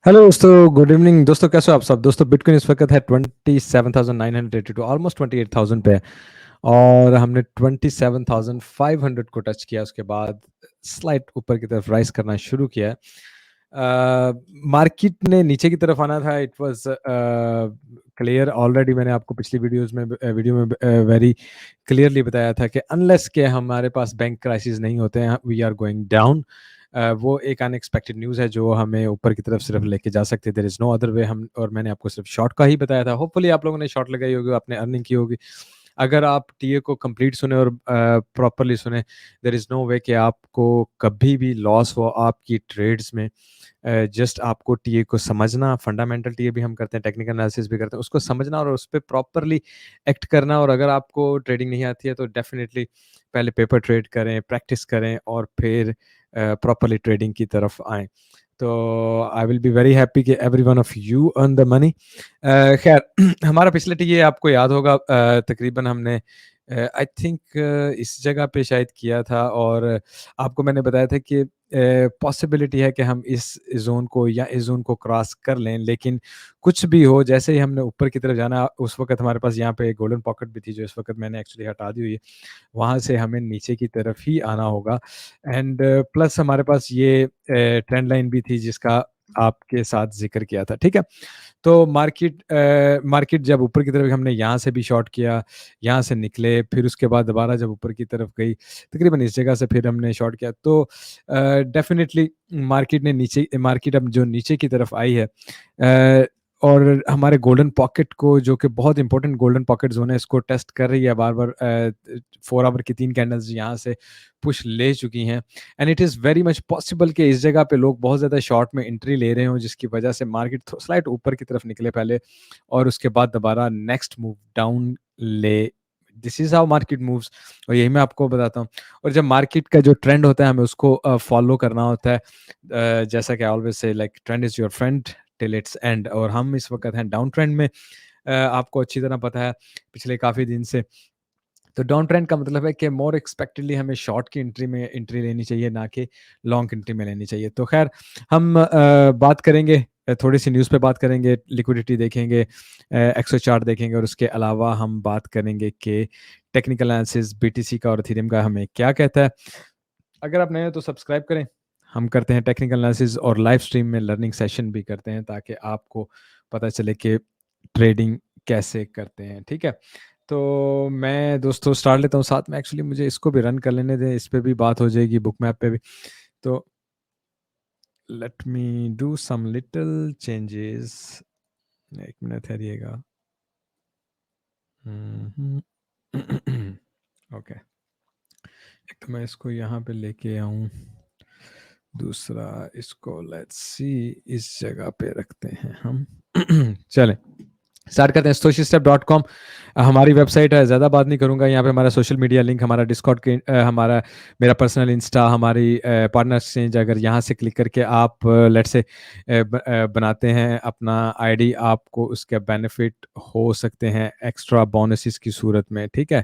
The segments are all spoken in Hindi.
हेलो दोस्तों, गुड इवनिंग दोस्तों। कैसे हो आप सब दोस्तों? बिटकॉइन इस वक्त है 27,982, ऑलमोस्ट 28,000 पे है। और हमने 27,500 को टच किया, उसके बाद स्लाइड ऊपर की तरफ राइज करना शुरू किया है। मार्केट ने नीचे की तरफ आना था, इट वाज क्लियर ऑलरेडी। मैंने आपको पिछली वीडियो में वेरी क्लियरली बताया था कि अनलेस के हमारे पास बैंक क्राइसिस नहीं होते हैं, वी आर गोइंग डाउन। वो एक अनएक्सपेक्टेड न्यूज़ है जो हमें ऊपर की तरफ सिर्फ लेके जा सकते। There is no other way. हम और मैंने आपको सिर्फ शॉर्ट का ही बताया था। होपफुली आप लोगों ने शॉर्ट लगाई होगी, आपने अर्निंग की होगी। अगर आप टीए को कंप्लीट सुने और प्रॉपरली सुने, देयर इज़ नो वे कि आपको कभी भी लॉस हो आपकी ट्रेड्स में। जस्ट आपको टीए को समझना, फंडामेंटल टीए भी हम करते हैं, टेक्निकल एनालिसिस भी करते हैं, उसको समझना और उस पे प्रॉपरली एक्ट करना। और अगर आपको ट्रेडिंग नहीं आती है तो डेफिनेटली पहले पेपर ट्रेड करें, प्रैक्टिस करें और फिर प्रॉपरली ट्रेडिंग की तरफ आएँ। तो I will be very happy कि every one of you earn the money. खैर हमारा पिछला टीए आपको याद होगा, तकरीबन हमने आई थिंक इस जगह पे शायद किया था। और आपको मैंने बताया था कि पॉसिबिलिटी है कि हम इस ज़ोन को या इस ज़ोन को क्रॉस कर लें, लेकिन कुछ भी हो, जैसे ही हमने ऊपर की तरफ जाना, उस वक़्त हमारे पास यहाँ पे एक गोल्डन पॉकेट भी थी जो इस वक़्त मैंने एक्चुअली हटा दी हुई है। वहाँ से हमें नीचे की तरफ ही आना होगा। एंड प्लस हमारे पास ये ट्रेंड लाइन भी थी जिसका आपके साथ ज़िक्र किया था, ठीक है? तो मार्केट जब ऊपर की तरफ, हमने यहाँ से भी शॉर्ट किया, यहाँ से निकले, फिर उसके बाद दोबारा जब ऊपर की तरफ गई, तकरीबन इस जगह से फिर हमने शॉर्ट किया। तो डेफ़िनेटली मार्केट अब जो नीचे की तरफ आई है, और हमारे गोल्डन पॉकेट को, जो कि बहुत इंपॉर्टेंट गोल्डन पॉकेट ज़ोन है, इसको टेस्ट कर रही है बार-बार। 4 आवर की 3 कैंडल्स यहाँ से पुश ले चुकी हैं। And it is very much possible कि इस जगह पे लोग बहुत ज़्यादा शॉर्ट में एंट्री ले रहे हों, जिसकी वजह से मार्केट स्लाइड ऊपर की तरफ निकले पहले, और उसके बाद दोबारा नेक्स्ट मूव डाउन ले। This is how market moves, और यही मैं आपको बताता हूँ। और जब मार्केट का जो ट्रेंड होता है, हमें उसको फॉलो करना होता है। जैसा कि I always say, like trend is your friend till it's and. और हम इस वक्त हैं डाउन ट्रेंड में। आपको अच्छी तरह पता है पिछले काफ़ी दिन से। तो डाउन ट्रेंड का मतलब है कि मोर एक्सपेक्टेडली हमें शॉर्ट की एंट्री लेनी चाहिए, ना कि लॉन्ग एंट्री में लेनी चाहिए। तो खैर हम बात करेंगे, थोड़ी सी न्यूज़ पे बात करेंगे, लिक्विडिटी देखेंगे, एक्सो चार्ट देखेंगे, और उसके अलावा हम बात करेंगे कि टेक्निकल एनालिसिस बीटीसी का और इथेरियम का हमें क्या कहता है। अगर आप नए हो तो सब्सक्राइब करें। हम करते हैं टेक्निकल एनालिसिस और लाइव स्ट्रीम में लर्निंग सेशन भी करते हैं, ताकि आपको पता चले कि ट्रेडिंग कैसे करते हैं, ठीक है? तो मैं दोस्तों स्टार्ट लेता हूँ, साथ में एक्चुअली मुझे इसको भी रन कर लेने दें, इस पे भी बात हो जाएगी, बुक मैप पे भी। तो let me do some little changes. एक मिनट ठहरिएगा। ओके, एक तो मैं इसको यहाँ पे लेके आऊँ, दूसरा इसको लेट्स सी इस जगह पे रखते हैं हम। चलें स्टार्ट करते हैं। stoicstep.com हमारी वेबसाइट है। ज़्यादा बात नहीं करूंगा। यहाँ पे हमारा सोशल मीडिया लिंक, हमारा डिस्कॉर्ड के हमारा मेरा पर्सनल इंस्टा, हमारी पार्टनर एक्सचेंज, अगर यहाँ से क्लिक करके आप लेट से बनाते हैं अपना आईडी, आपको उसके बेनिफिट हो सकते हैं एक्स्ट्रा बोनसेस की सूरत में, ठीक है?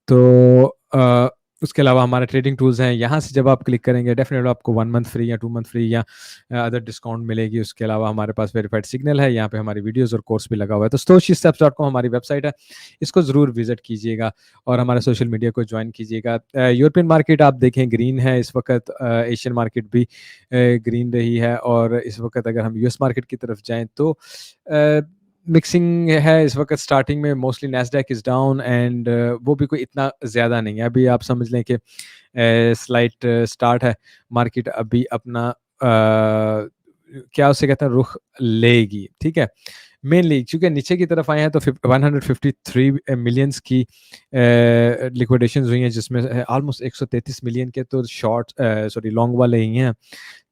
तो उसके अलावा हमारे ट्रेडिंग टूल्स हैं। यहाँ से जब आप क्लिक करेंगे, डेफिनेटली आपको 1 मंथ फ्री या 2 मंथ फ्री या अदर डिस्काउंट मिलेगी। उसके अलावा हमारे पास वेरीफाइड सिग्नल है, यहाँ पे हमारी वीडियोस और कोर्स भी लगा हुआ है। तो stoicsteps.com हमारी वेबसाइट है, इसको ज़रूर विजिट कीजिएगा और हमारे सोशल मीडिया को ज्वाइन कीजिएगा। यूरोपियन मार्केट आप देखें ग्रीन है इस वक्त, एशियन मार्केट भी ग्रीन रही है। और इस वक्त अगर हम यूएस मार्केट की तरफ जाएँ तो मिक्सिंग है इस वक्त। स्टार्टिंग में mostly Nasdaq is down, and वो भी कोई इतना ज़्यादा नहीं है। अभी आप समझ लें कि स्लाइट स्टार्ट है, मार्केट अभी अपना क्या उसे कहते हैं, रुख लेगी, ठीक है? मेनली क्योंकि नीचे की तरफ आए हैं, तो 153 मिलियंस की लिक्विडेशंस हुई हैं, जिसमें ऑलमोस्ट 133 मिलियन के तो लॉन्ग वाले ही हैं।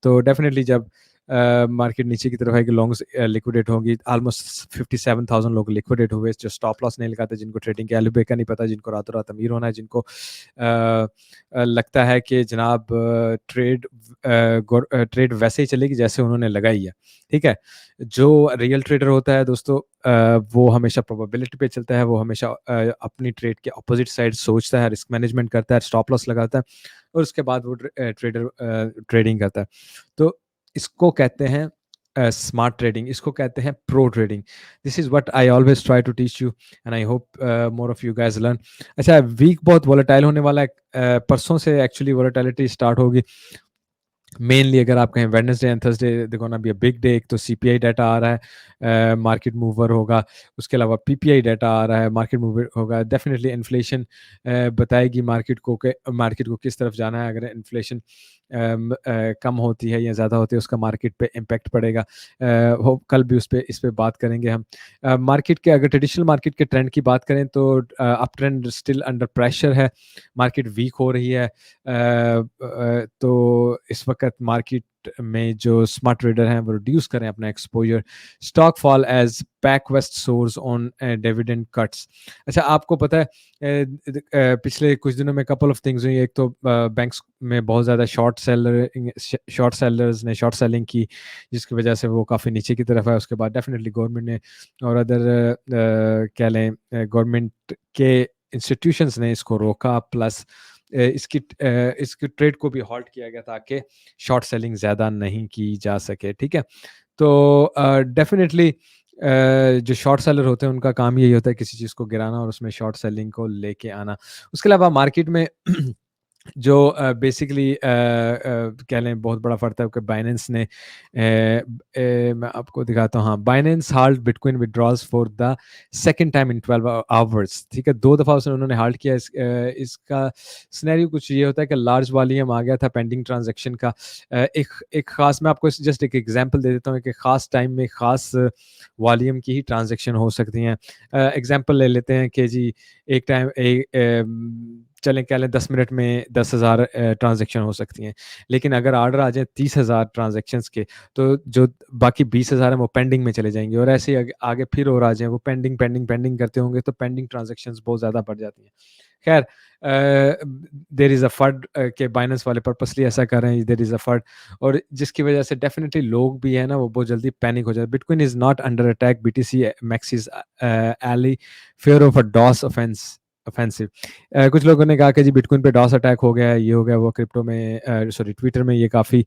तो डेफिनेटली जब मार्केट नीचे की तरफ है कि लॉन्ग्स लिक्विडेट होंगी, ऑलमोस्ट 57,000 लोग लिक्विडेट हुए जो स्टॉप लॉस नहीं लगाते, जिनको ट्रेडिंग के एलबे का नहीं पता, जिनको रातों रात अमीर होना है, जिनको लगता है कि जनाब ट्रेड वैसे ही चलेगी जैसे उन्होंने लगाई है, ठीक है? जो रियल ट्रेडर होता है दोस्तों, वो हमेशा प्रोबेबिलिटी पे चलता है, वो हमेशा अपनी ट्रेड के अपोजिट साइड सोचता है, रिस्क मैनेजमेंट करता है, स्टॉप लॉस लगाता है, और उसके बाद वो ट्रेडिंग करता है। तो इसको कहते हैं स्मार्ट ट्रेडिंग, इसको कहते हैं pro trading. This is what I always try to teach you and I hope more of you guys learn. अच्छा, वीक बहुत वोलेटाइल होने वाला है, परसों से एक्चुअली वोलेटिलिटी स्टार्ट होगी। मेनली अगर आप कहें Wednesday and Thursday they gonna be a big day. एक तो सीपीआई डाटा आ रहा है, मार्केट मूवर होगा, उसके अलावा पीपीआई डाटा आ रहा है, मार्केट मूवर होगा। डेफिनेटली इन्फ्लेशन बताएगी मार्केट को कि मार्केट को किस तरफ जाना है। अगर इन्फ्लेशन कम होती है या ज़्यादा होती है, उसका मार्केट पे इम्पैक्ट पड़ेगा। हो कल भी इस पे बात करेंगे हम। मार्केट के अगर ट्रेडिशनल मार्केट के ट्रेंड की बात करें तो up trend still under pressure है, मार्केट वीक हो रही है। तो इस वक्त मार्केट में जो स्मार्ट ट्रेडर हैं वो रिड्यूस करें अपना exposure. Stock fall as pac west source on dividend cuts. अच्छा, आपको पता है पिछले कुछ दिनों में कपल ऑफ थिंग्स हुई। एक तो बैंक्स में बहुत ज़्यादा शॉर्ट सेलर्स ने शॉर्ट सेलिंग की, जिसकी वजह से वो काफ़ी नीचे की तरफ है। उसके बाद डेफिनेटली गवर्नमेंट ने और अदर कह लें गवर्नमेंट के इंस्टीट्यूशंस ने इसको रोका, प्लस इसकी ट्रेड को भी हॉल्ट किया गया ताकि शॉर्ट सेलिंग ज़्यादा नहीं की जा सके। ठीक है, तो डेफिनेटली जो शॉर्ट सेलर होते हैं उनका काम यही होता है किसी चीज़ को गिराना और उसमें शॉर्ट सेलिंग को लेके आना। उसके अलावा मार्केट में जो बेसिकली कह लें बहुत बड़ा फ़र्क है कि बाइनेंस ने मैं आपको दिखाता हूँ। हाँ, Binance halt bitcoin withdrawals for the second time in 12 hours. ठीक है, 2 दफ़ा उसने उन्होंने हाल्ट किया। इसका सिनेरियो कुछ ये होता है कि लार्ज वॉल्यूम आ गया था पेंडिंग ट्रांजैक्शन का। एक ख़ास, मैं आपको जस्ट एक एग्जांपल दे देता हूँ कि ख़ास टाइम में ख़ास वॉल्यूम की ही ट्रांजैक्शन हो सकती हैं। एग्जांपल ले लेते हैं कि जी एक टाइम चलें कह लें 10 मिनट में 10,000 ट्रांज़ैक्शन हो सकती हैं। लेकिन अगर ऑर्डर आ जाए 30,000 ट्रांज़ैक्शंस के, तो जो बाकी 20,000 हैं वो पेंडिंग में चले जाएँगे और ऐसे ही आगे फिर और आ जाएँ, वो पेंडिंग करते होंगे, तो पेंडिंग ट्रांज़ैक्शंस बहुत ज़्यादा बढ़ जाती हैं। खैर, देयर इज़ अ फंड के बाइनेंस वाले पर्पसली ऐसा कर रहे हैं, देयर इज़ अ फंड, और जिसकी वजह से डेफिनिटली लोग भी हैं ना वो बहुत जल्दी पैनिक हो जाते हैं। Bitcoin is not under attack, BTC max ally fear of a DoS offensive. कुछ लोगों ने कहा कि जी बिटकॉइन पे डॉस अटैक हो गया है, ये हो गया, वो क्रिप्टो में सॉरी ट्विटर में ये काफ़ी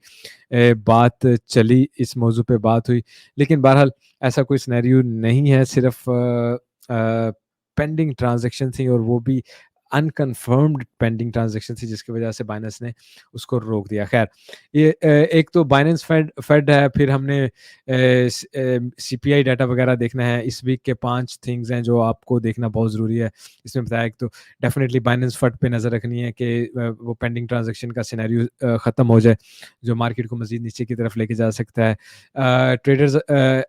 बात चली, इस मौजू पे बात हुई। लेकिन बहरहाल ऐसा कोई सिनेरियो नहीं है, सिर्फ पेंडिंग ट्रांजैक्शन थी और वो भी अनकन्फर्म्ड पेंडिंग ट्रांजैक्शन थी, जिसकी वजह से बाइनेंस ने उसको रोक दिया। खैर, ये एक तो बाइनेंस फेड है, फिर हमने सीपीआई डाटा वगैरह देखना है। इस वीक के 5 थिंग्स हैं जो आपको देखना बहुत ज़रूरी है। इसमें बताया, एक तो डेफिनेटली बाइनेंस फेड पे नज़र रखनी है कि वो पेंडिंग ट्रांजैक्शन का सिनेरियो ख़त्म हो जाए, जो मार्केट को मज़ीद नीचे की तरफ लेके जा सकता है। Traders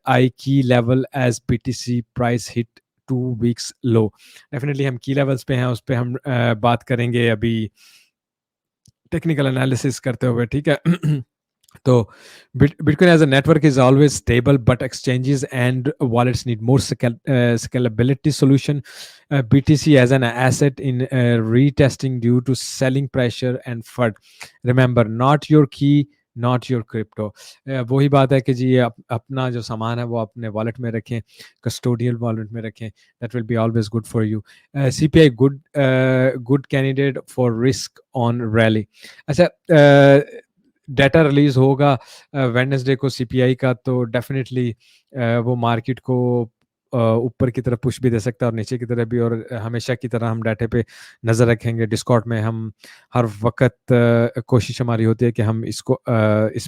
eye key level as BTC price hit 2 weeks low. Definitely हम की लेवल्स पे हैं, उस पे हम बात करेंगे अभी टेक्निकल एनालिसिस करते हुए। ठीक है। तो Bitcoin as a network is always stable, but exchanges and wallets need more scalability solution. BTC as an asset in retesting due to selling pressure and FUD. Remember, not your key, not your crypto. वही बात है कि जी अपना जो सामान है वो अपने वॉलेट में रखें, कस्टोडियल वॉलेट में रखें, that will be always good for you. CPI good candidate for risk on rally. अच्छा, डाटा रिलीज होगा वेडनेसडे को सीपीआई का, तो डेफिनेटली वो मार्केट को ऊपर की तरफ पुश भी दे सकता है और नीचे की तरफ भी। और हमेशा की तरह हम डाटे पे नज़र रखेंगे। डिस्कॉर्ड में हम हर वक्त कोशिश हमारी होती है कि हम इस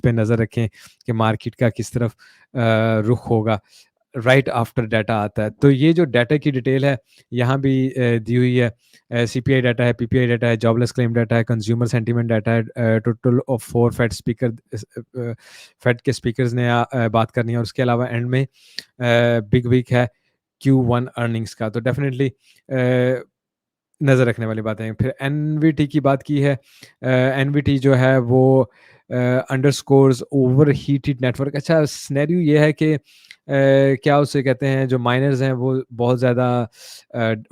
पे नज़र रखें कि मार्केट का किस तरफ रुख होगा। राइट आफ्टर डाटा आता है, तो ये जो डाटा की डिटेल है यहाँ भी दी हुई है। सीपीआई डाटा है, पीपीआई डाटा है, जॉबलेस क्लेम डाटा है, कंज्यूमर सेंटीमेंट डाटा है। टोटल ऑफ 4 फेड के स्पीकर्स ने बात करनी है, और उसके अलावा एंड में बिग वीक है Q1 अर्निंग्स का, तो डेफिनेटली नज़र रखने वाली बातें हैं। फिर एनवीटी की बात की है। एनवीटी जो है वो अंडरस्कोर्स ओवर हीटेड नेटवर्क। अच्छा, सिनेरियो ये है कि क्या उसे कहते हैं, जो माइनर्स हैं वो बहुत ज़्यादा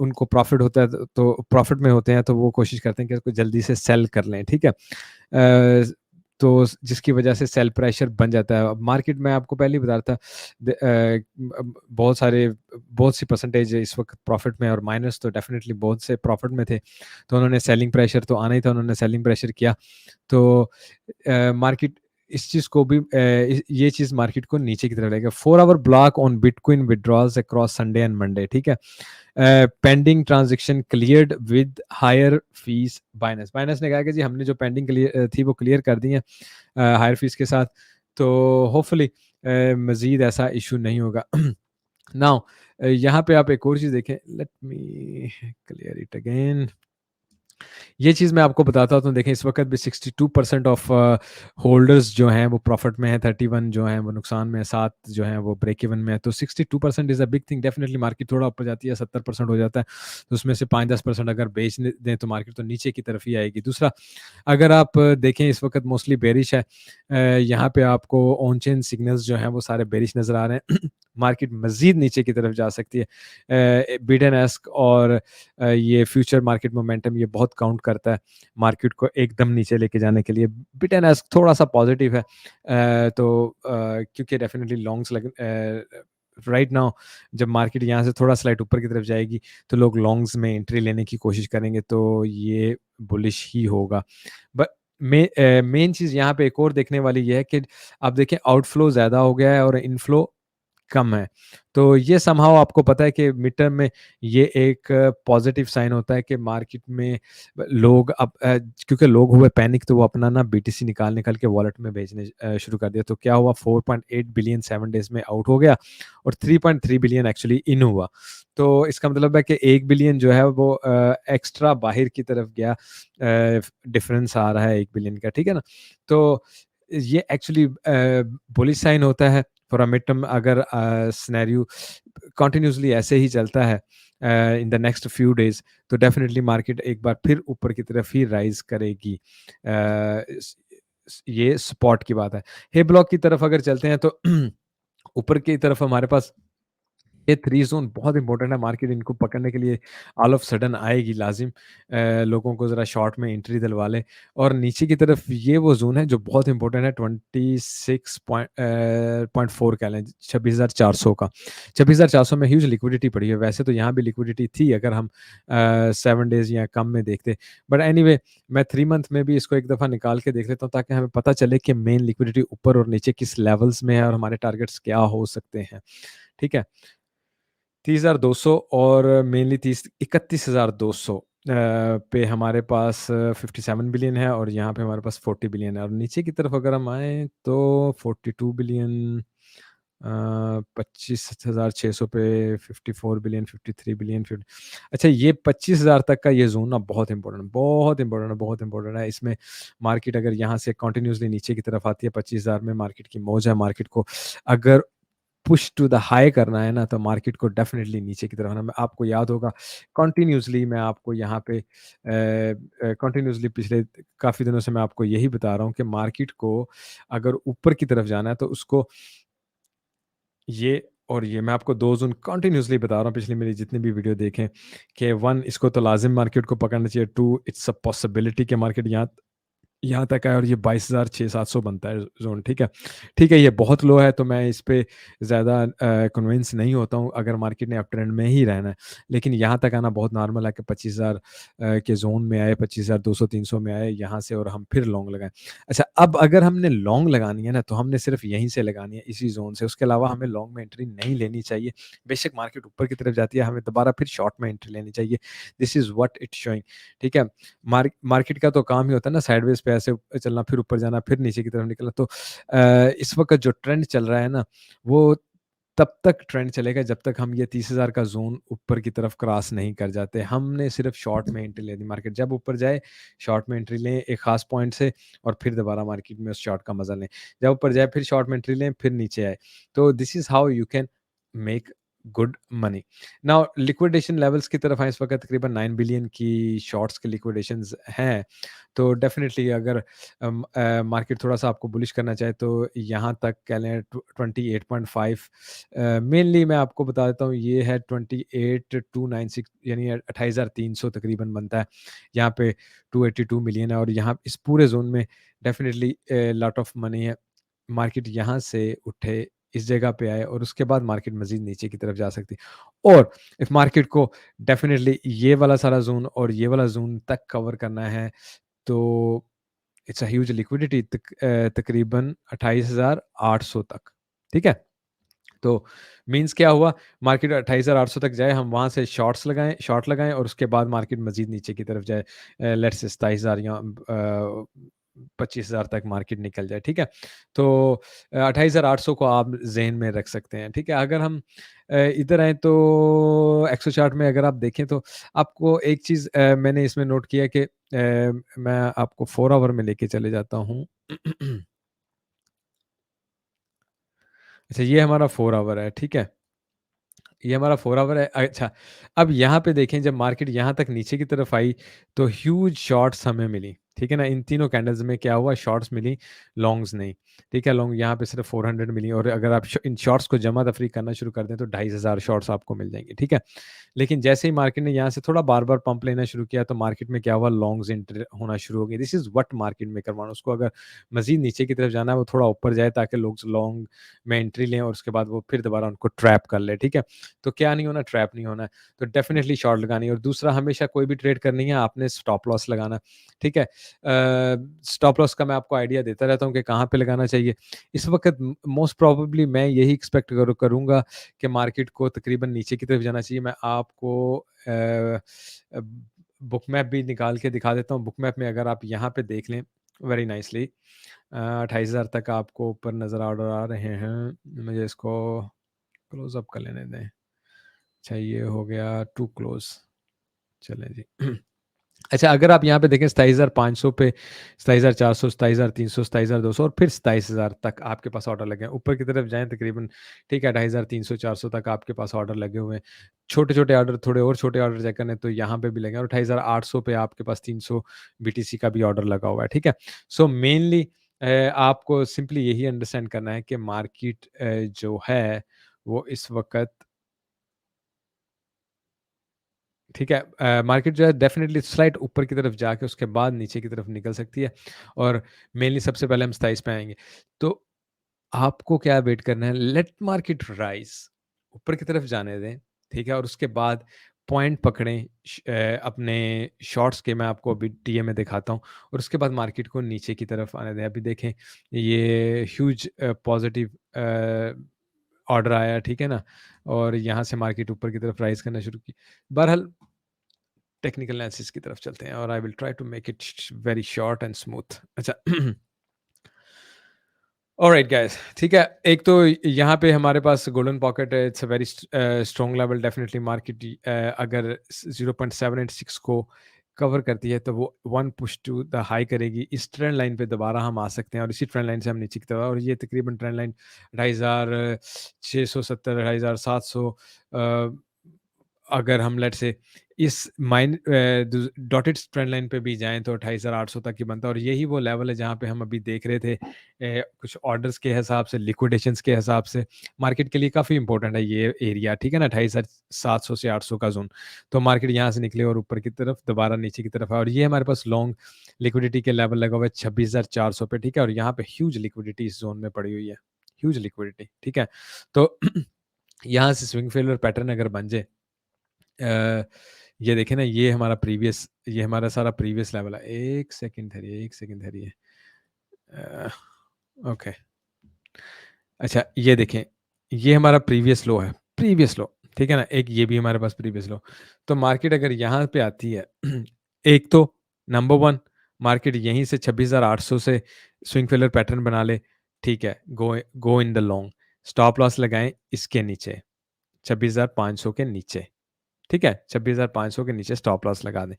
उनको प्रॉफिट होता है, तो प्रॉफिट में होते हैं, तो वो कोशिश करते हैं कि उसको जल्दी से सेल कर लें। ठीक है, तो जिसकी वजह से सेल प्रेशर बन जाता है। अब मार्केट में आपको पहले ही बता रहा था, बहुत सी परसेंटेज इस वक्त प्रॉफिट में, और माइनर्स तो डेफिनेटली बहुत से प्रॉफिट में थे, तो उन्होंने सेलिंग प्रेशर तो आना ही था, उन्होंने सेलिंग प्रेशर किया। तो मार्केट इस चीज़ को भी ये चीज़ मार्केट को नीचे की तरफ लेगा। 4 hour block on bitcoin withdrawals across Sunday and Monday, ठीक है? Pending transaction cleared with higher fees Binance. Binance ने कहा कि जी हमने जो पेंडिंग थी वो क्लियर कर दी है हायर फीस के साथ। तो होपफुली मज़ीद ऐसा इश्यू नहीं होगा। नाउ यहाँ पे आप एक और चीज़ देखें, let me clear it again. ये चीज़ मैं आपको बताता हूँ, तो देखें इस वक़्त भी 62% ऑफ होल्डर्स जो हैं वो प्रॉफ़िट में हैं, 31 जो हैं वो नुकसान में हैं, 7 जो हैं वो ब्रेक इवन में है। तो 62% is a big thing. Definitely market थोड़ा ऊपर जाती है, 70% हो जाता है, तो उसमें से 5-10% अगर बेच दें तो मार्केट तो नीचे की तरफ ही आएगी। दूसरा, अगर आप देखें इस वक़्त मोस्टली बेरिश है। यहाँ पे आपको ऑन चेन सिग्नल्स जो हैं वो सारे बेरिश नज़र आ रहे हैं। मार्केट मज़ीद नीचे की तरफ जा सकती है। बिड एंड आस्क और ये फ्यूचर मार्केट मोमेंटम ये बहुत काउंट करता है मार्केट को एकदम नीचे लेके जाने के लिए। बिड एंड आस्क थोड़ा-सा पॉज़िटिव है। क्योंकि डेफ़िनिटली लॉन्ग्स राइट नाउ जब मार्केट यहाँ से थोड़ा स्लाइड ऊपर की तरफ जाएगी, तो लोग लॉन्ग्स में एंट्री लेने की कोशिश करेंगे, तो ये बुलिश ही होगा। बट मेन चीज़ यहाँ पे एक और देखने वाली ये है कि आप देखें आउटफ्लो ज़्यादा हो गया है और इनफ्लो कम है। तो ये समहाउ आपको पता है कि मिड टर्म में ये एक पॉज़िटिव साइन होता है कि मार्केट में लोग अब क्योंकि लोग हुए पैनिक, तो वो अपना ना बीटीसी निकाल-निकाल के वॉलेट में भेजने शुरू कर दिया। तो क्या हुआ, 4.8 बिलियन 7 डेज़ में आउट हो गया और 3.3 बिलियन एक्चुअली इन हुआ। तो इसका मतलब है कि 1 बिलियन जो है वो एक्स्ट्रा बाहर की तरफ गया, डिफरेंस आ रहा है 1 बिलियन का, ठीक है ना? तो ये एक्चुअली बुलिश साइन होता है फॉर अ मिड टर्म। अगर सिनेरियो कंटिन्यूअसली ऐसे ही चलता है in the next few days, तो डेफिनिटली मार्केट एक बार फिर ऊपर की तरफ ही राइज़ करेगी। ये स्पॉट की बात है। हे ब्लॉक की तरफ अगर चलते हैं तो ऊपर की तरफ हमारे पास ये 3 ज़ोन बहुत इम्पोर्टेंट है। मार्केट इनको पकड़ने के लिए ऑल ऑफ सडन आएगी लाज़िम। लोगों को ज़रा शॉर्ट में एंट्री दिलवा लें। और नीचे की तरफ ये वो ज़ोन है जो बहुत इम्पोर्टेंट है, 26 पॉइंट 4 कह लें, 26,400 का। 26,400 में ह्यूज लिक्विडिटी पड़ी है। वैसे तो यहाँ भी लिक्विडिटी थी अगर हम 7 डेज़ या कम में देखते। बट एनीवे मैं 3 मंथ में भी इसको एक दफ़ा निकाल के देख लेता हूँ, ताकि हमें पता चले कि मेन लिक्विडिटी ऊपर और नीचे किस लेवल्स में है और हमारे टारगेट्स क्या हो सकते हैं। ठीक है? 30,200 और मेनली 31,200 पे हमारे पास 57 बिलियन है और यहाँ पे हमारे पास 40 बिलियन है। और नीचे की तरफ अगर हम आएँ तो 42 बिलियन, 25,600 पे 54 बिलियन, 53 बिलियन, फिर अच्छा ये 25,000 तक का ये ज़ोन ना बहुत इम्पोर्टेंट है, बहुत इम्पोर्टेंट है, बहुत इम्पोर्टेंट है। इसमें मार्केट अगर यहाँ से कंटिन्यूअसली नीचे की तरफ आती है, 25,000 में मार्केट की मौज है। मार्केट को अगर पुश टू द हाई करना है ना, तो मार्केट को डेफ़िनिटली नीचे की तरफ आना। मैं आपको याद होगा कंटिन्यूअसली मैं आपको यहाँ पे कंटिन्यूअसली पिछले काफ़ी दिनों से मैं आपको यही बता रहा हूँ कि मार्केट को अगर ऊपर की तरफ जाना है तो उसको ये और ये मैं आपको 2 ज़ोन कंटिन्यूअसली बता रहा हूँ पिछली मेरी जितनी भी वीडियो देखें कि 1 इसको तो लाज़िम मार्केट को पकड़ना चाहिए, 2 इट्स अ पॉसिबिलिटी कि मार्केट यहाँ तक है और ये 22,600-700 बनता है ज़ोन, ठीक है? ठीक है, ये बहुत लो है, तो मैं इस पे ज़्यादा कन्विंस नहीं होता हूँ अगर मार्केट ने अप ट्रेंड में ही रहना है। लेकिन यहाँ तक आना बहुत नॉर्मल है कि 25,000 के ज़ोन में आए, 25,200-300 में आए यहाँ से और हम फिर लॉन्ग लगाएँ। अच्छा, अब अगर हमने लॉन्ग लगानी है ना, तो हमने सिर्फ़ यहीं से लगानी है, इसी ज़ोन से, उसके अलावा हमें लॉन्ग में एंट्री नहीं लेनी चाहिए। बेशक मार्केट ऊपर की तरफ जाती है, हमें दोबारा फिर शॉर्ट में एंट्री लेनी चाहिए। This is what it's showing, ठीक है? मार्केट का तो काम ही होता है ना साइडवेज़ पे ऐसे चलना, फिर ऊपर जाना, फिर नीचे की तरफ निकलना। तो इस वक़्त जो ट्रेंड चल रहा है ना, वो तब तक ट्रेंड चलेगा जब तक हम ये 30,000 का ज़ोन ऊपर की तरफ क्रॉस नहीं कर जाते। हमने सिर्फ़ शॉर्ट में एंट्री लेनी, मार्केट जब ऊपर जाए, शॉर्ट में एंट्री लें एक ख़ास पॉइंट से और फिर दोबारा मार्केट में उस शॉर्ट का मज़ा लें। जब ऊपर जाए फिर शॉर्ट में एंट्री लें, फिर नीचे आए। तो this is how you can make good money. Now liquidation levels की तरफ आएँ, इस वक़्त तकरीबन 9 बिलियन की शॉर्ट्स की लिक्विडेशंस हैं। तो डेफ़िनिटली अगर मार्केट थोड़ा-सा आपको बुलिश करना चाहे तो यहाँ तक कह लें 28.5। मेनली मैं आपको बता देता हूँ ये है 28,296 यानी 28,300 तकरीबन बनता है। यहाँ पे 282 मिलियन है और यहाँ इस पूरे ज़ोन में डेफ़िनिटली लॉट ऑफ मनी है। मार्केट यहाँ से उठे, इस जगह पे आए और उसके बाद मार्केट मज़ीद नीचे की तरफ जा सकती है। और इफ मार्केट को डेफ़िनिटली ये वाला सारा ज़ोन और ये वाला ज़ोन तक कवर करना है, तो इट्स अ ह्यूज लिक्विडिटी तकरीबन 28,800 तक, ठीक है? तो मीन्स क्या हुआ, मार्केट 28,800 तक जाए, हम वहाँ से शॉर्ट लगाएँ और उसके बाद मार्केट मज़ीद नीचे की तरफ जाए। लेट्स से 27,000 या 25,000 तक मार्केट निकल जाए, ठीक है? तो 28,800 को आप ज़हन में रख सकते हैं, ठीक है? अगर हम इधर आएँ तो एक्सो चार्ट में अगर आप देखें तो आपको एक चीज़ मैंने इसमें नोट किया कि मैं आपको 4 आवर में लेके चले जाता हूँ। अच्छा, ये हमारा 4 आवर है, ठीक है? ये हमारा 4 आवर है। अच्छा, अब यहाँ पे देखें, जब मार्केट यहाँ तक नीचे की तरफ आई तो ह्यूज शॉर्ट्स हमें मिली, ठीक है ना? इन तीनों कैंडल्स में क्या हुआ, शॉर्ट्स मिली, लॉन्ग्स नहीं, ठीक है? लॉन्ग यहाँ पे सिर्फ 400 मिली और अगर आप इन शॉर्ट्स को जमा-तफरीक करना शुरू कर दें तो 2,500 शॉर्ट्स आपको मिल जाएँगे, ठीक है? लेकिन जैसे ही मार्केट ने यहाँ से थोड़ा बार-बार पंप लेना शुरू किया तो मार्केट में क्या हुआ, लॉन्ग्स एंटर होना शुरू हो गई। This is what market maker want, उसको अगर मज़ीद नीचे की तरफ जाना है, वो थोड़ा ऊपर जाए ताकि लोग लॉन्ग में एंट्री लें और उसके बाद वो फिर दोबारा उनको ट्रैप कर ले, ठीक है? तो क्या नहीं होना, ट्रैप नहीं होना है, तो डेफ़िनिटली शॉर्ट लगानी है। और दूसरा, हमेशा कोई भी ट्रेड करनी है, आपने स्टॉप लॉस लगाना, ठीक है? स्टॉप लॉस का मैं आपको आइडिया देता रहता हूँ कि कहाँ पे लगाना चाहिए। इस वक़्त मोस्ट प्रोबेबली मैं यही एक्सपेक्ट करूँगा कि मार्केट को तकरीबन नीचे की तरफ जाना चाहिए। मैं आपको अ, बुक मैप भी निकाल के दिखा देता हूँ। बुक मैप में अगर आप यहाँ पे देख लें वेरी नाइसली, 28,000 तक आपको ऊपर नज़र ऑर्डर आ रहे हैं। मुझे इसको क्लोज़ अप कर लेने दें। अच्छा, ये हो गया टू क्लोज़, चलें जी। अच्छा, अगर आप यहाँ पे देखें 27,500 पे, 27,400, 27,300, 27,200 और फिर 27,000 तक आपके पास ऑर्डर लगे हैं। ऊपर की तरफ जाएँ तकरीबन, ठीक है, 2,300, 400 तक आपके पास ऑर्डर लगे हुए हैं। छोटे-छोटे ऑर्डर, थोड़े और छोटे ऑर्डर चेक करने तो यहाँ पे भी लगे हैं और 28,800 पे आपके पास 300 बीटीसी का भी ऑर्डर लगा हुआ है, ठीक है? सो मेनली आपको सिंपली यही अंडरस्टैंड करना है कि मार्केट जो है वो इस वक़्त, ठीक है, मार्केट जो है डेफ़िनेटली स्लाइड ऊपर की तरफ जाके उसके बाद नीचे की तरफ निकल सकती है और मेनली सबसे पहले हम 27 पे आएँगे। तो आपको क्या वेट करना है, लेट मार्केट राइज़, ऊपर की तरफ जाने दें, ठीक है? और उसके बाद पॉइंट पकड़ें अपने शॉर्ट्स के, मैं आपको अभी टीए में दिखाता हूँ और उसके बाद मार्केट को नीचे की तरफ आने दें। अभी देखें, ये ह्यूज पॉज़िटिव ऑर्डर आया, ठीक है ना? और यहाँ से मार्केट ऊपर की तरफ राइज़ करना शुरू की। बहरहाल टेक्निकल एनालिसिस की तरफ चलते हैं और I will try to make it very short and smooth. अच्छा, ऑलराइट गाइस, ठीक है। एक तो यहाँ पे हमारे पास गोल्डन पॉकेट है, it's a very strong level, definitely market अगर 0.786 को कवर करती है तो वो one push to the high करेगी। इस ट्रेंड लाइन पे दोबारा हम आ सकते हैं और इसी ट्रेंड लाइन से हम नीचे की तरफ, और ये तकरीबन ट्रेंड लाइन 2,670, 2,700, अगर हम लेट से इस डॉटेड ट्रेंड लाइन पे भी जाएँ तो 28,800 तक ही बनता है और यही वो लेवल है जहाँ पे हम अभी देख रहे थे, कुछ ऑर्डर्स के हिसाब से, लिक्विडेशंस के हिसाब से मार्केट के लिए काफ़ी इंपॉर्टेंट है ये एरिया, ठीक है ना? 28,700 से 800 का ज़ोन। तो मार्केट यहाँ से निकले और ऊपर की तरफ दोबारा नीचे की तरफ आए और ये हमारे पास लॉन्ग लिक्विडिटी के लेवल लगा हुआ है 26,400 पे, ठीक है? और यहाँ पे ह्यूज लिक्विडिटी इस ज़ोन में पड़ी हुई है, ह्यूज लिक्विडिटी, ठीक है? तो यहाँ से स्विंग फेलियर पैटर्न अगर बन जाए, ये देखिए ना, ये हमारा सारा प्रीवियस लेवल है। 1 सेकंड ठहरिए, 1 सेकंड ठहरिए। अ, ओके। अच्छा, ये देखें, ये हमारा प्रीवियस लो, ठीक है ना? एक ये भी हमारे पास प्रीवियस लो। तो मार्केट अगर यहाँ पे आती है, एक तो नंबर 1, मार्केट यहीं से 26,800 से स्विंग फेलियर पैटर्न बना ले, ठीक है? Go in the long, stop loss लगाएँ इसके नीचे, 26,500 के नीचे। ठीक है? 26,500 के नीचे स्टॉप लॉस लगा दें।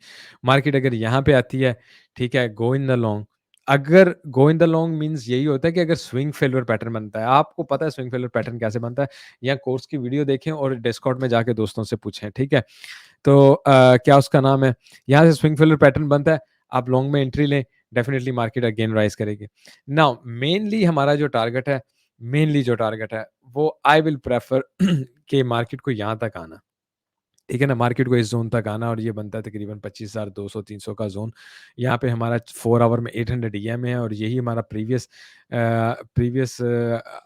मार्केट अगर यहाँ पे आती है, ठीक है, गो इन द लॉन्ग। अगर गो इन द लॉन्ग मीन्स यही होता है कि अगर स्विंग फेलियर पैटर्न बनता है, आपको पता है स्विंग फेलियर पैटर्न कैसे बनता है, या कोर्स की वीडियो देखें और डिस्कॉर्ड में जाके दोस्तों से पूछें, ठीक है? तो क्या उसका नाम है, यहाँ से स्विंग फेलियर पैटर्न बनता है, आप लॉन्ग में एंट्री लें, डेफिनिटली मार्केट अगेन राइज़ करेगी। नाउ मेनली जो टारगेट है, वो आई विल प्रेफर कि मार्केट को यहाँ तक आना। ठीक है ना? मार्केट को इस ज़ोन तक आना और ये बनता है तकरीबन 25,200-300 का ज़ोन। यहाँ पे हमारा 4 आवर में 800 ईएम है और यही हमारा प्रीवियस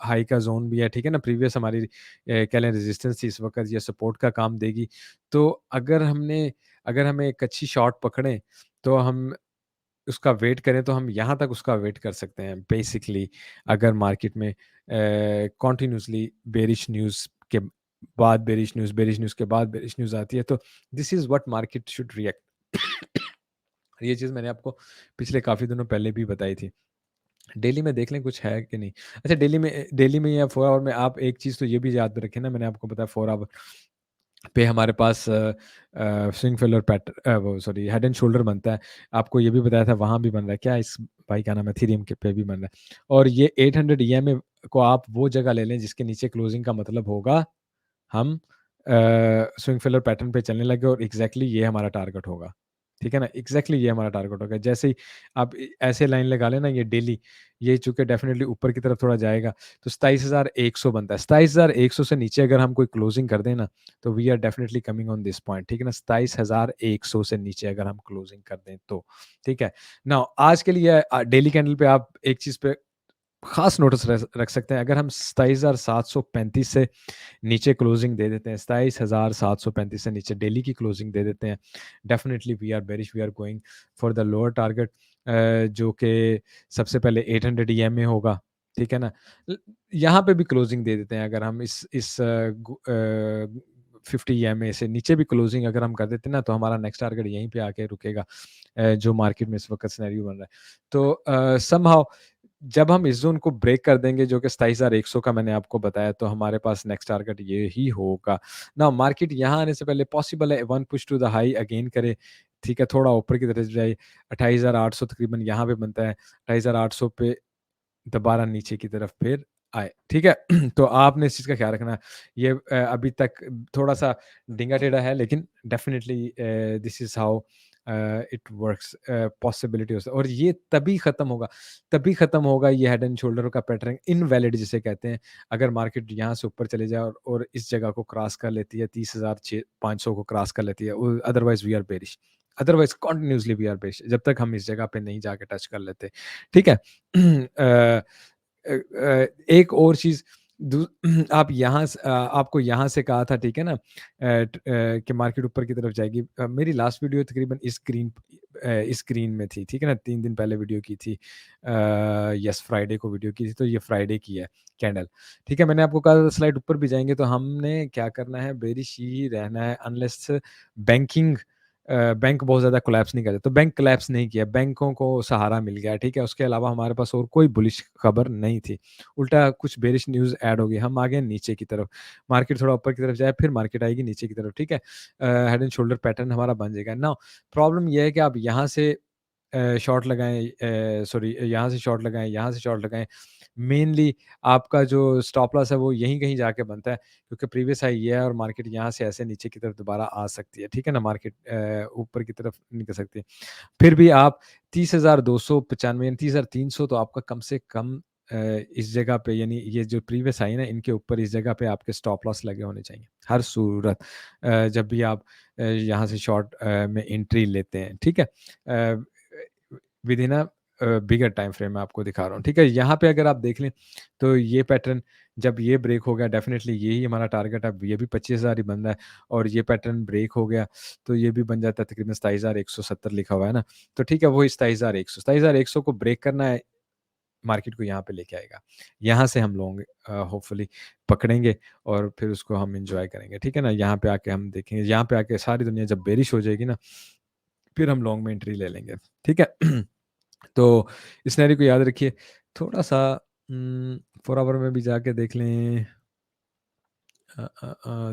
हाई का ज़ोन भी है, ठीक है ना? प्रीवियस हमारी कह लें रेजिस्टेंस थी, इस वक़्त ये सपोर्ट का काम देगी। तो अगर हमें एक अच्छी शॉट पकड़ें, तो हम उसका वेट करें तो हम यहाँ तक उसका वेट कर सकते हैं बेसिकली, अगर मार्केट में कंटिन्यूअसली बेरिश न्यूज़ के बाद बेरिश न्यूज़ के बाद बेरिश न्यूज़ आती है, तो this is what market should react. ये चीज़ मैंने आपको पिछले काफ़ी दिनों पहले भी बताई थी। डेली में देख लें कुछ है कि नहीं। अच्छा, डेली में या 4 आवर में आप एक चीज़ तो ये भी याद रखें ना, मैंने आपको बताया 4 आवर पे हमारे पास स्विंग फेलर वो सॉरी हेड एंड शोल्डर बनता है। आपको ये भी बताया था वहाँ भी बन रहा है। क्या इस भाई का नाम है, एथेरियम के पे भी बन रहा है। और ये 800 ईएमए को आप वो जगह ले लें जिसके नीचे क्लोजिंग का मतलब होगा हम स्विंग फेलर पैटर्न पे चलने लगे और एग्ज़ैक्टली ये हमारा टारगेट होगा। ठीक है ना? एग्ज़ैक्टली ये हमारा टारगेट होगा। जैसे ही आप ऐसे लाइन लगा लें ना, ये डेली, ये चूँकि डेफ़िनिटली ऊपर की तरफ थोड़ा जाएगा, तो 27,100 बनता है। 27,100 से नीचे अगर हम कोई क्लोजिंग कर दें ना, तो we are definitely coming on this point, ठीक है ना? 27,100 से नीचे अगर हम क्लोजिंग कर दें तो, ठीक है? नाउ आज के लिए डेली कैंडल पे आप एक चीज़ पे ख़ास नोटिस रख सकते हैं। अगर हम 27,735 से नीचे क्लोजिंग दे देते हैं, 27,735 से नीचे डेली की क्लोजिंग दे देते हैं, definitely we are bearish, we are going for the lower target, जो कि सबसे पहले 800 ईएमए होगा, ठीक है ना? ल यहाँ पे भी क्लोजिंग दे देते हैं, अगर हम इस 50 ईएमए से नीचे भी क्लोजिंग अगर हम कर देते हैं ना, तो हमारा नेक्स्ट टारगेट यहीं पे आके रुकेगा, जो मार्केट में इस वक़्त सिनेरियो बन रहा है। तो समहाउ जब हम इस ज़ोन को ब्रेक कर देंगे, जो कि 27,100 का मैंने आपको बताया, तो हमारे पास नेक्स्ट टारगेट ये ही होगा। नाउ मार्केट यहाँ आने से पहले पॉसिबल है one push to the high again करे, ठीक है? थोड़ा ऊपर की तरफ जाए, 28,800 तकरीबन यहाँ पे बनता है, 28,800 पे दोबारा नीचे की तरफ फिर आए, ठीक है? तो आपने इस चीज़ का ख़्याल रखना है। ये अभी तक थोड़ा-सा ढींगा-टेढ़ा है, लेकिन definitely this is how it works, possibility होता है और ये तभी ख़त्म होगा ये हेड एंड शोल्डर का पैटर्न इनवैलिड जिसे कहते हैं। अगर मार्केट यहाँ से ऊपर चले जाए और इस जगह को क्रॉस कर लेती है, 30,500 को क्रॉस कर लेती है, otherwise we are bearish. Otherwise continuously we are bearish, जब तक हम इस जगह पे नहीं जाके टच कर लेते, ठीक है? एक और चीज़ दू आप आपको यहाँ से कहा था, ठीक है ना? कि मार्केट ऊपर की तरफ जाएगी। मेरी लास्ट वीडियो तकरीबन इस स्क्रीन में थी, ठीक है ना? 3 दिन पहले वीडियो की थी। यस, फ्राइडे को वीडियो की थी, तो ये फ्राइडे की है कैंडल, ठीक है? मैंने आपको कहा था स्लाइड ऊपर भी जाएँगे तो हमने क्या करना है, बेरिश ही रहना है अनलेस बैंकिंग बैंक बहुत ज़्यादा कोलैप्स नहीं कर रहे, तो बैंक कोलैप्स नहीं किया, बैंकों को सहारा मिल गया, ठीक है? उसके अलावा हमारे पास और कोई बुलिश खबर नहीं थी। उल्टा कुछ बेरिश न्यूज़ ऐड हो गई, हम आ गए नीचे की तरफ। मार्केट थोड़ा ऊपर की तरफ जाए, फिर मार्केट आएगी नीचे की तरफ, ठीक है? हेड एंड शोल्डर पैटर्न हमारा बन जाएगा। नाउ प्रॉब्लम ये है कि आप यहाँ से शॉर्ट लगाएँ, सॉरी, यहाँ से शॉर्ट लगाएँ, यहाँ से शॉर्ट लगाएँ। मेनली आपका जो स्टॉप लॉस है वो यहीं कहीं जाके बनता है, क्योंकि प्रीवियस हाई ये है और मार्केट यहाँ से ऐसे नीचे की तरफ दोबारा आ सकती है, ठीक है ना? मार्केट ऊपर की तरफ निकल सकती है। फिर भी आप 30,295 यानी 30,300 तो आपका कम से कम इस जगह पे, यानी ये जो प्रीवियस हाई है ना, इनके ऊपर इस जगह पे आपके स्टॉप लॉस लगे होने चाहिए, हर सूरत। जब भी आप यहाँ से शॉर्ट में एंट्री लेते हैं, ठीक है? अ, विदिन बिगर टाइम फ्रेम मैं आपको दिखा रहा हूँ, ठीक है? यहाँ पे अगर आप देख लें, तो ये पैटर्न जब ये ब्रेक हो गया, डेफ़िनिटली यही हमारा टारगेट है। अब ये भी 25,000 ही बन रहा है और ये पैटर्न ब्रेक हो गया, तो ये भी बन जाता है तकरीबन 27,170 लिखा हुआ है ना? तो ठीक है, वही 27,100 को ब्रेक करना है, मार्केट को यहाँ पे लेके आएगा। यहाँ से हम लोग होपफुली पकड़ेंगे और फिर उसको हम एन्जॉय करेंगे, ठीक है ना? यहाँ पे आके हम देखेंगे, यहाँ पे आके सारी दुनिया जब बेरिश हो जाएगी ना, फिर हम लॉन्ग में एंट्री ले लेंगे, ठीक है? तो इस सिनेरियो को याद रखिए। थोड़ा-सा 4 आवर में भी जाके देख लें,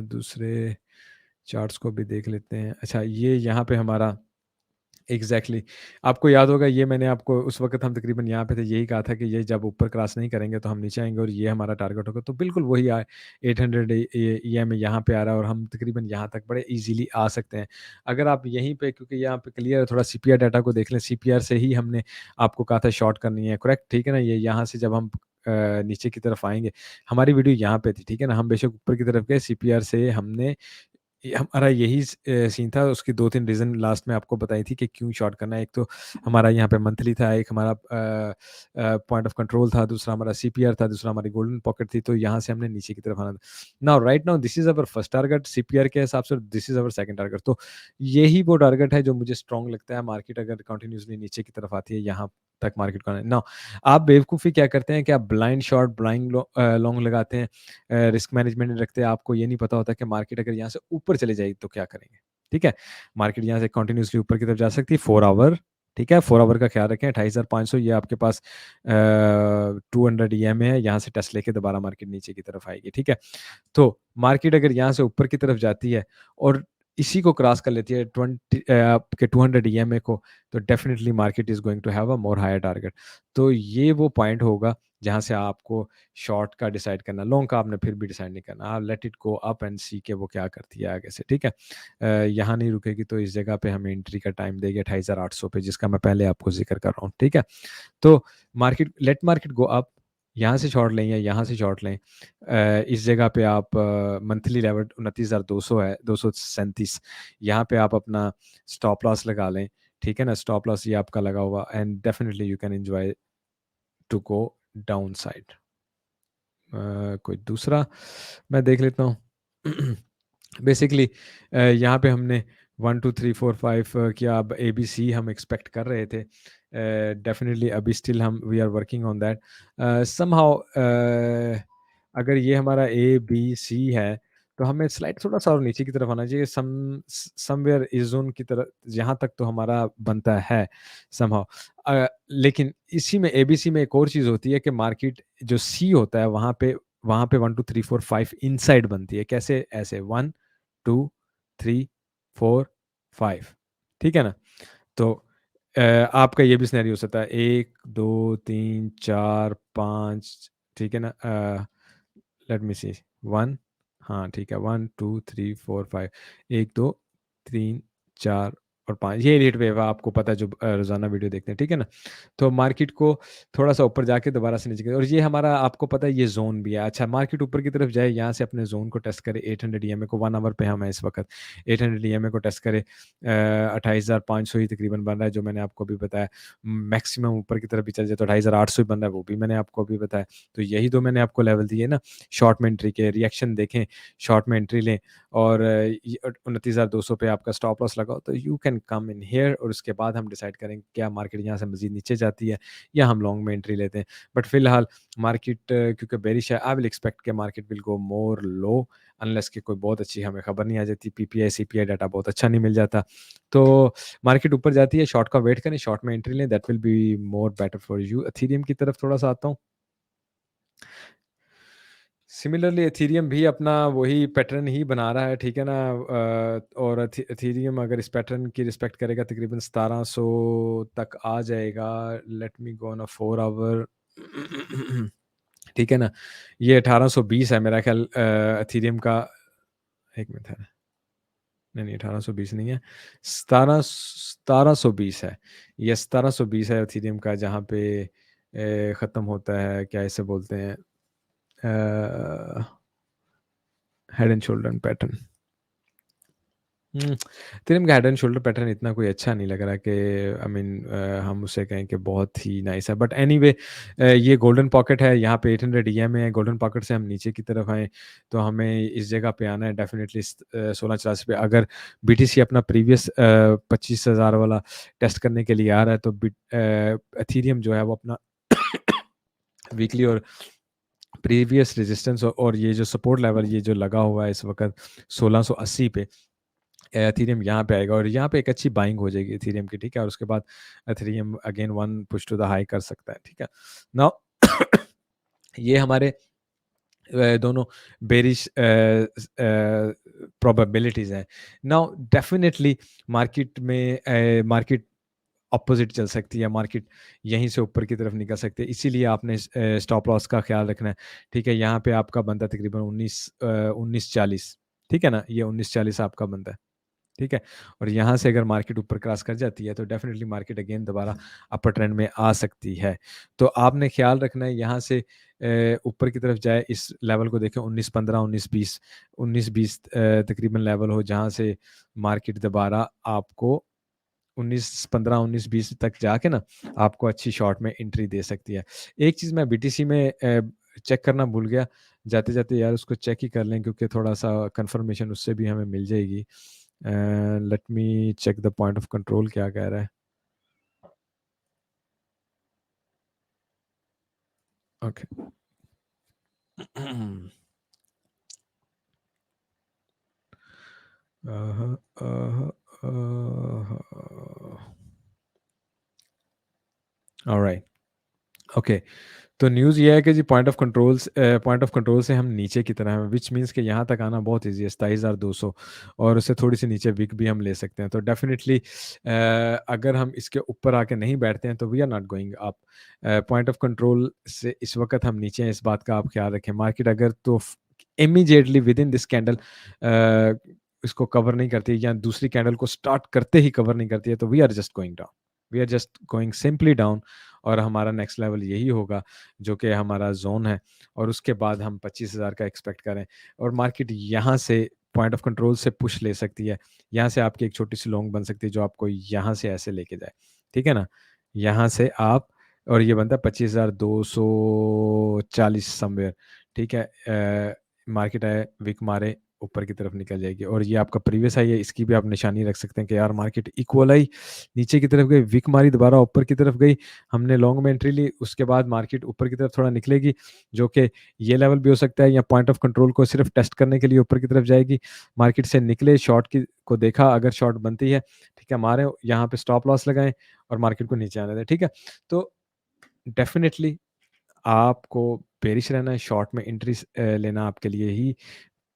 दूसरे चार्ट्स को भी देख लेते हैं। अच्छा, ये यहाँ पे हमारा एग्ज़ैक्टली आपको याद होगा, ये मैंने आपको उस वक़्त हम तकरीबन यहाँ पे थे, यही कहा था कि ये जब ऊपर क्रॉस नहीं करेंगे तो हम नीचे आएँगे और ये हमारा टारगेट होगा। तो बिल्कुल वही 800 ईएमए यहाँ पे आ रहा है और हम तकरीबन यहाँ तक बड़े ईज़िली आ सकते हैं। अगर आप यहीं पे, क्योंकि यहाँ पे क्लियर है, थोड़ा सीपीआर डाटा को देख लें, सीपीआर से ही हमने आपको कहा था शॉर्ट करनी है, करेक्ट? ठीक है ना? ये यहाँ से जब हम नीचे की तरफ आएँगे, हमारी वीडियो यहाँ पे थी, ठीक है ना? हम बेशक ऊपर की तरफ गए, सीपीआर से हमने ये हमारा यही सीन था, उसकी 2-3 रीज़न लास्ट में आपको बताई थी कि क्यों शॉर्ट करना है। एक तो हमारा यहाँ पे मंथली था, एक हमारा पॉइंट ऑफ कंट्रोल था, दूसरा हमारा सीपीआर था, दूसरा हमारी गोल्डन पॉकेट थी, तो यहाँ से हमने नीचे की तरफ आना था। Now right now this is our first target CPR के हिसाब से, this is our second target. तो यही वो टारगेट है जो मुझे स्ट्रॉन्ग लगता है, मार्केट अगर कंटिन्यूअसली नीचे की तरफ आती है, यहाँ तक मार्केट को आना है। नाउ आप बेवकूफ़ी क्या करते हैं कि आप ब्लाइंड शॉर्ट, ब्लाइंड लॉन्ग लगाते हैं, रिस्क मैनेजमेंट नहीं रखते, आपको ये नहीं पता होता कि मार्केट अगर यहाँ से ऊपर चली जाएगी तो क्या करेंगे, ठीक है? मार्केट यहाँ से कंटिन्यूअसली ऊपर की तरफ जा सकती है, 4 आवर, ठीक है? 4 आवर का ख्याल रखें, 28,500 ये आपके पास 200 ईएमए है, यहाँ से टेस्ट लेके दोबारा मार्केट नीचे की तरफ आएगी, ठीक है? तो मार्केट अगर यहाँ से ऊपर की तरफ जाती है और इसी को क्रॉस कर लेती है आपके 200 ईएमए को, तो definitely market is going to have a more higher target. तो ये वो पॉइंट होगा जहाँ से आपको शॉर्ट का डिसाइड करना, लॉन्ग का आपने फिर भी डिसाइड नहीं करना। आप let it go up and see के वो क्या करती है आगे से, ठीक है? यहाँ नहीं रुकेगी तो इस जगह पे हमें एंट्री का टाइम देगी 28,800 पे, जिसका मैं पहले आपको ज़िक्र कर रहा हूँ, ठीक है? तो मार्केट गो अप, यहाँ से शॉर्ट लें या यहाँ से शॉर्ट लें। इस जगह पे आप मंथली लेवल 29,200 है, 237, यहाँ पे आप अपना स्टॉप लॉस लगा लें, ठीक है ना? स्टॉप लॉस ये आपका लगा हुआ, and definitely you can enjoy to go down side. कोई दूसरा मैं देख लेता हूँ। बेसिकली यहाँ पे हमने 1 2 3 4 5 किया, अब एबीसी हम एक्सपेक्ट कर रहे थे। डेफिनिटली अभी स्टिल हम we are working on that. Somehow अगर ये हमारा ए बी सी है तो हमें स्लाइड थोड़ा-सा और नीचे की तरफ आना चाहिए, समवेयर इस ज़ोन की तरह, जहाँ तक तो हमारा बनता है समहाउ। लेकिन इसी में एबीसी में एक और चीज़ होती है कि मार्केट जो सी होता है वहाँ पे 1 2 3 4 5 इनसाइड बनती है। कैसे? ऐसे 1 2 3 4 5, ठीक है ना? तो आपका ये भी सिनेरियो हो सकता है 1 2 3 4 5, ठीक है ना? लेट मी सी 1, हाँ, ठीक है, 1 2 3 4 5, 1 2 3 4 और 5, ये हीट वेव है, आपको पता है जो रोज़ाना वीडियो देखते हैं, ठीक है ना? तो मार्केट को थोड़ा-सा ऊपर जाके दोबारा से नीचे, और ये हमारा आपको पता है ये ज़ोन भी है। अच्छा, मार्केट ऊपर की तरफ जाए, यहाँ से अपने ज़ोन को टेस्ट करे, 800 ईएमए को, 1 आवर पे हम हैं इस वक़्त, 800 ईएमए को टेस्ट करे, 28,500 ही तकरीबन बन रहा है, जो मैंने आपको अभी बताया। मैक्सिमम ऊपर की तरफ भी चल जाए तो 28,800 ही बन रहा है, वो भी मैंने आपको अभी बताया। तो यही 2 मैंने आपको लेवल दिए ना, शॉर्ट में एंट्री के, रिएक्शन देखें, शॉर्ट में एंट्री लें, और ये 29,200 पे आपका स्टॉप लॉस लगाओ, तो you can come in here, और उसके बाद हम डिसाइड करेंगे क्या मार्केट यहाँ से मज़ीद नीचे जाती है या हम लॉन्ग में एंट्री लेते हैं। बट फिलहाल मार्केट क्योंकि बेरिश है, आई विल एक्सपेक्ट कि market will go more low, unless कि कोई बहुत अच्छी हमें खबर नहीं आ जाती, पीपीआई, सीपीआई डाटा बहुत अच्छा नहीं मिल जाता। तो मार्केट ऊपर जाती है, शॉर्ट का वेट करें, शॉर्ट में एंट्री लें, that will be more better for you. Ethereum की तरफ थोड़ा-सा आता हूँ। सिमिलरली एथेरियम भी अपना वही पैटर्न ही बना रहा है, ठीक है ना? और एथेरियम अगर इस पैटर्न की रिस्पेक्ट करेगा तकरीबन 1700 तक आ जाएगा। Let me go on a 4 hour. ठीक है ना? ये 1820 है मेरा ख्याल, एथेरियम का। 1 मिनट है। नहीं, नहीं, 1820 नहीं है, 1720 है। ये 1720 है एथेरियम का, जहाँ पे ख़त्म होता है, क्या इसे बोलते हैं, uh, head and shoulder pattern. Ethereum का हेड एंड शोल्डर पैटर्न इतना कोई अच्छा नहीं लग रहा कि आई मीन हम उसे कहें कि बहुत ही नाइस है। बट एनीवे, ये गोल्डन पॉकेट है, यहाँ पे 800 ईएमए है, गोल्डन पॉकेट से हम नीचे की तरफ आएँ, तो हमें इस जगह पे आना है डेफ़िनिटली 1684 पे। अगर बीटीसी अपना प्रीवियस 25,000 वाला टेस्ट करने के लिए आ रहा है, तो एथेरियम जो है वो अपना वीकली और प्रीवियस रेजिस्टेंस और ये जो सपोर्ट लेवल ये जो लगा हुआ है इस वक़्त 1680 पे, एथेरियम यहाँ पे आएगा और यहाँ पे एक अच्छी बाइंग हो जाएगी एथेरियम की, ठीक है? और उसके बाद Ethereum again one push to the high कर सकता है, ठीक है? नाउ ये हमारे दोनों बेरिश प्रोबेबिलिटीज़ हैं। नाउ डेफिनिटली मार्केट अपोज़िट चल सकती है, मार्केट यहीं से ऊपर की तरफ निकल सकती है, इसीलिए आपने स्टॉप लॉस का ख़्याल रखना है, ठीक है? यहाँ पे आपका बनता है तकरीबन 1940, ठीक है ना? ये 1940 आपका बनता है। ठीक है? और यहाँ से अगर मार्केट ऊपर क्रॉस कर जाती है तो डेफ़िनिटली मार्केट अगेन दोबारा अपर ट्रेंड में आ सकती है। तो आपने ख़्याल रखना है यहाँ से ऊपर की तरफ जाए, इस लेवल को देखें 19-15, 19-20, 19-20 तकरीबन लेवल हो जहाँ से मार्केट दोबारा आपको 19-15, 19-20 तक जाके ना आपको अच्छी शॉर्ट में एंट्री दे सकती है। एक चीज़ मैं बीटीसी में चेक करना भूल गया, जाते-जाते यार उसको चेक ही कर लें क्योंकि थोड़ा-सा कन्फर्मेशन उससे भी हमें मिल जाएगी। Let me check the point of control क्या कह रहा है। Okay. Uh, uh, alright, okay. तो न्यूज़ ये है कि जी पॉइंट ऑफ कंट्रोल से हम नीचे की तरह हैं, व्हिच मीन्स कि यहाँ तक आना बहुत ईज़ी है, 27,200, और उससे थोड़ी-सी नीचे विक भी हम ले सकते हैं। तो डेफ़िनिटली अगर हम इसके ऊपर आके नहीं बैठते हैं, तो we are not going up. Point of control से इस वक़्त हम नीचे हैं, इस बात का आप ख़्याल रखें। मार्केट अगर तो इमीडिएटली विदिन दिस कैंडल इसको कवर नहीं करती या दूसरी कैंडल को स्टार्ट करते ही कवर नहीं करती है, तो we are just going down. We are just going simply down, और हमारा नेक्स्ट लेवल यही होगा जो कि हमारा ज़ोन है, और उसके बाद हम 25,000 का एक्सपेक्ट करें, और मार्केट यहाँ से पॉइंट ऑफ कंट्रोल से पुश ले सकती है। यहाँ से आपकी एक छोटी-सी लॉन्ग बन सकती है जो आपको यहाँ से ऐसे लेके जाए। ठीक है ना? यहाँ से आप, और ये बनता है 25,240 समव्हेयर। ठीक है? मार्केट है, विक मारे, ऊपर की तरफ निकल जाएगी, और ये आपका प्रीवियस हाई है, इसकी भी आप निशानी रख सकते हैं कि यार मार्केट इक्वल आई, नीचे की तरफ गई, विक मारी, दोबारा ऊपर की तरफ गई, हमने लॉन्ग में एंट्री ली, उसके बाद मार्केट ऊपर की तरफ थोड़ा निकलेगी, जो कि ये लेवल भी हो सकता है, या पॉइंट ऑफ कंट्रोल को सिर्फ टेस्ट करने के लिए ऊपर की तरफ जाएगी। मार्केट से निकले, शॉर्ट की को देखा, अगर शॉर्ट बनती है, ठीक है, मारे, यहाँ पे स्टॉप लॉस लगाएँ और मार्केट को नीचे आने दें, ठीक है? तो डेफ़िनिटली आपको बेयरिश रहना है, शॉर्ट में एंट्रीज़ लेना आपके लिए ही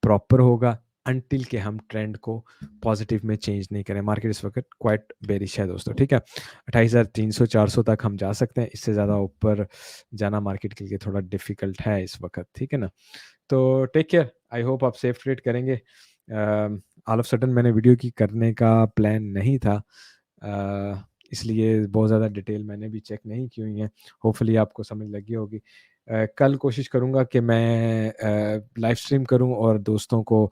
प्रॉपर होगा, अंटिल के हम ट्रेंड को पॉजिटिव में चेंज नहीं करें। मार्केट इस वक़्त क्वाइट बेयरिश है दोस्तों, ठीक है? 28,300-400 तक हम जा सकते हैं, इससे ज़्यादा ऊपर जाना मार्केट के लिए थोड़ा डिफ़िकल्ट है इस वक़्त, ठीक है ना? तो टेक केयर, आई होप आप सेफ ट्रेड करेंगे। ऑल ऑफ सडन मैंने वीडियो की करने का प्लान नहीं था, इसलिए बहुत ज़्यादा डिटेल मैंने भी चेक नहीं की हुई हैं। होपफुली आपको समझ लगी होगी। कल कोशिश करूँगा कि मैं लाइव स्ट्रीम करूँ और दोस्तों को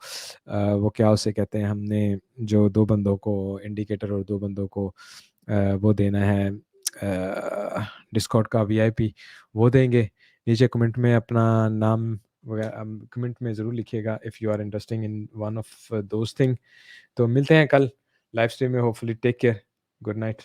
वो क्या उसे कहते हैं, हमने जो 2 बंदों को इंडिकेटर और 2 बंदों को वो देना है डिस्कॉर्ड का वीआईपी, वो देंगे। नीचे कमेंट में अपना नाम कमेंट में ज़रूर लिखिएगा if you are interesting in one of those thing. तो मिलते हैं कल लाइव स्ट्रीम में, hopefully take care, good night.